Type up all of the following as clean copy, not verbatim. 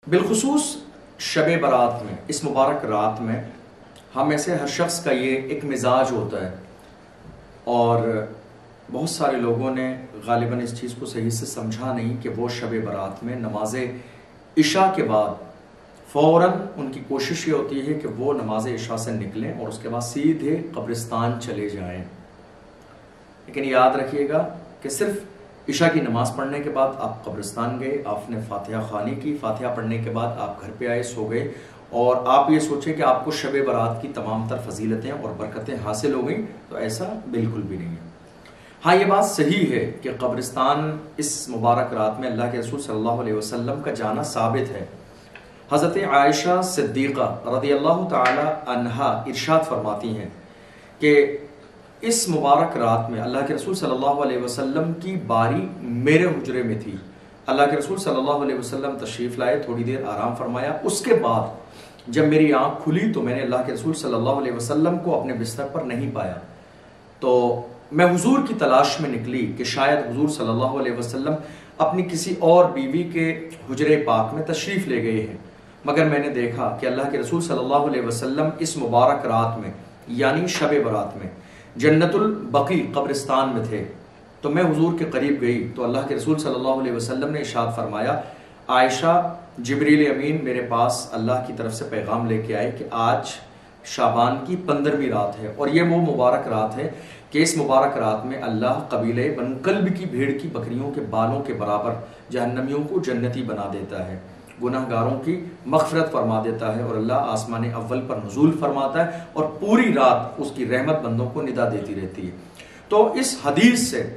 بالخصوص شب برات میں، اس مبارک رات میں ہم میں سے ہر شخص کا یہ ایک مزاج ہوتا ہے، اور بہت سارے لوگوں نے غالباً اس چیز کو صحیح سے سمجھا نہیں کہ وہ شب برات میں نماز عشاء کے بعد فوراً ان کی کوشش یہ ہوتی ہے کہ وہ نماز عشاء سے نکلیں اور اس کے بعد سیدھے قبرستان چلے جائیں۔ لیکن یاد رکھیے گا کہ صرف عشاء کی نماز پڑھنے کے بعد آپ قبرستان گئے، آپ نے فاتحہ خوانی کی، فاتحہ پڑھنے کے بعد آپ گھر پہ آئے، سو گئے، اور آپ یہ سوچیں کہ آپ کو شب برات کی تمام تر فضیلتیں اور برکتیں حاصل ہو گئیں، تو ایسا بالکل بھی نہیں ہے۔ ہاں، یہ بات صحیح ہے کہ قبرستان اس مبارک رات میں اللہ کے رسول صلی اللہ علیہ وسلم کا جانا ثابت ہے۔ حضرت عائشہ صدیقہ رضی اللہ تعالی عنہا ارشاد فرماتی ہیں کہ اس مبارک رات میں اللہ کے رسول صلی اللہ علیہ وسلم کی باری میرے حجرے میں تھی۔ اللہ کے رسول صلی اللہ علیہ وسلم تشریف لائے، تھوڑی دیر آرام فرمایا، اس کے بعد جب میری آنکھ کھلی تو میں نے اللہ کے رسول صلی اللہ علیہ وسلم کو اپنے بستر پر نہیں پایا، تو میں حضور کی تلاش میں نکلی کہ شاید حضور صلی اللہ علیہ وسلم اپنی کسی اور بیوی کے حجرے پاک میں تشریف لے گئے ہیں، مگر میں نے دیکھا کہ اللہ کے رسول صلی اللہ علیہ وسلم اس مبارک رات میں یعنی شب برات میں جنت البقیع قبرستان میں تھے۔ تو میں حضور کے قریب گئی تو اللہ کے رسول صلی اللہ علیہ وسلم نے ارشاد فرمایا، عائشہ، جبریل امین میرے پاس اللہ کی طرف سے پیغام لے کے آئے کہ آج شعبان کی 15ویں رات ہے، اور یہ وہ مبارک رات ہے کہ اس مبارک رات میں اللہ قبیلے بنو کلب کی بھیڑ کی بکریوں کے بالوں کے برابر جہنمیوں کو جنتی بنا دیتا ہے، گناہ گاروں کی مغفرت فرما دیتا ہے، اور اللہ آسمان اول پر نزول فرماتا ہے اور پوری رات اس کی رحمت بندوں کو ندا دیتی رہتی ہے۔ تو اس حدیث سے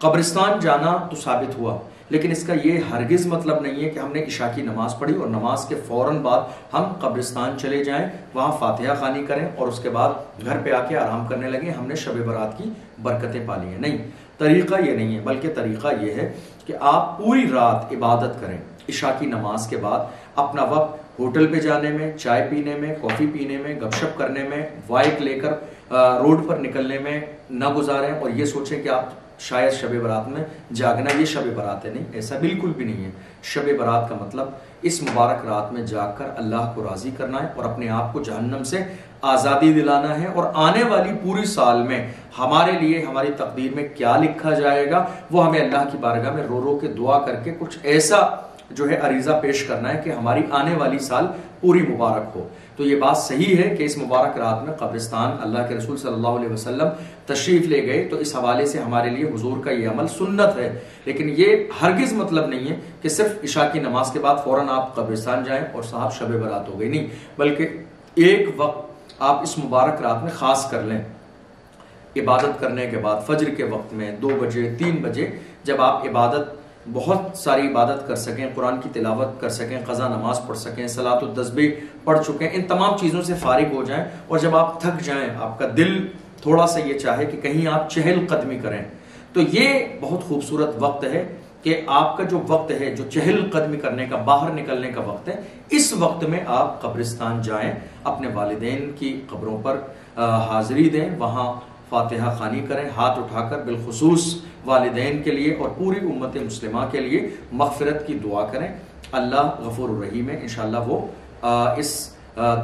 قبرستان جانا تو ثابت ہوا، لیکن اس کا یہ ہرگز مطلب نہیں ہے کہ ہم نے عشاء کی نماز پڑھی اور نماز کے فوراً بعد ہم قبرستان چلے جائیں، وہاں فاتحہ خوانی کریں اور اس کے بعد گھر پہ آ کے آرام کرنے لگیں، ہم نے شب برات کی برکتیں پا لی ہیں۔ نہیں، طریقہ یہ نہیں ہے، بلکہ طریقہ یہ ہے کہ آپ پوری رات عبادت کریں۔ عشاء کی نماز کے بعد اپنا وقت ہوٹل پہ جانے میں، چائے پینے میں، کافی پینے میں، گپ شپ کرنے میں، بائک لے کر روڈ پر نکلنے میں نہ گزاریں اور یہ سوچیں کہ آپ شاید شب برات میں جاگنا یہ شب برات ہے۔ نہیں، ایسا بالکل بھی نہیں ہے۔ شب برات کا مطلب اس مبارک رات میں جاگ کر اللہ کو راضی کرنا ہے اور اپنے آپ کو جہنم سے آزادی دلانا ہے، اور آنے والی پوری سال میں ہمارے لیے ہماری تقدیر میں کیا لکھا جائے گا وہ ہمیں اللہ کی بارگاہ میں رو رو کے دعا کر کے کچھ ایسا جو ہے عریضہ پیش کرنا ہے کہ ہماری آنے والی سال پوری مبارک ہو۔ تو یہ بات صحیح ہے کہ اس مبارک رات میں قبرستان اللہ کے رسول صلی اللہ علیہ وسلم تشریف لے گئے، تو اس حوالے سے ہمارے لیے حضور کا یہ عمل سنت ہے، لیکن یہ ہرگز مطلب نہیں ہے کہ صرف عشاء کی نماز کے بعد فوراً آپ قبرستان جائیں اور صاحب شب برات ہو گئی۔ نہیں، بلکہ ایک وقت آپ اس مبارک رات میں خاص کر لیں، عبادت کرنے کے بعد فجر کے وقت میں 2 بجے 3 بجے جب آپ عبادت بہت ساری عبادت کر سکیں، قرآن کی تلاوت کر سکیں، قضا نماز پڑھ سکیں، صلاۃ التسبیح پڑھ چکیں، ان تمام چیزوں سے فارغ ہو جائیں، اور جب آپ تھک جائیں، آپ کا دل تھوڑا سا یہ چاہے کہ کہیں آپ چہل قدمی کریں، تو یہ بہت خوبصورت وقت ہے کہ آپ کا جو وقت ہے، جو چہل قدمی کرنے کا، باہر نکلنے کا وقت ہے، اس وقت میں آپ قبرستان جائیں، اپنے والدین کی قبروں پر حاضری دیں، وہاں فاتحہ خوانی کریں، ہاتھ اٹھا کر بالخصوص والدین کے لیے اور پوری امت مسلمہ کے لیے مغفرت کی دعا کریں۔ اللہ غفور الرحیم ہے، انشاءاللہ وہ اس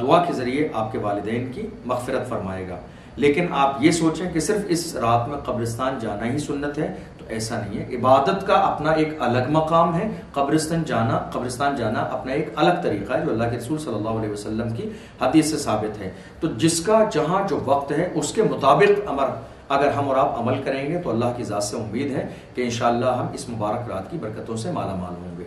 دعا کے ذریعے آپ کے والدین کی مغفرت فرمائے گا۔ لیکن آپ یہ سوچیں کہ صرف اس رات میں قبرستان جانا ہی سنت ہے، تو ایسا نہیں ہے۔ عبادت کا اپنا ایک الگ مقام ہے، قبرستان جانا اپنا ایک الگ طریقہ ہے جو اللہ کے رسول صلی اللہ علیہ وسلم کی حدیث سے ثابت ہے۔ تو جس کا جہاں جو وقت ہے اس کے مطابق اگر ہم اور آپ عمل کریں گے تو اللہ کی ذات سے امید ہے کہ انشاءاللہ ہم اس مبارک رات کی برکتوں سے مالا مال ہوں گے۔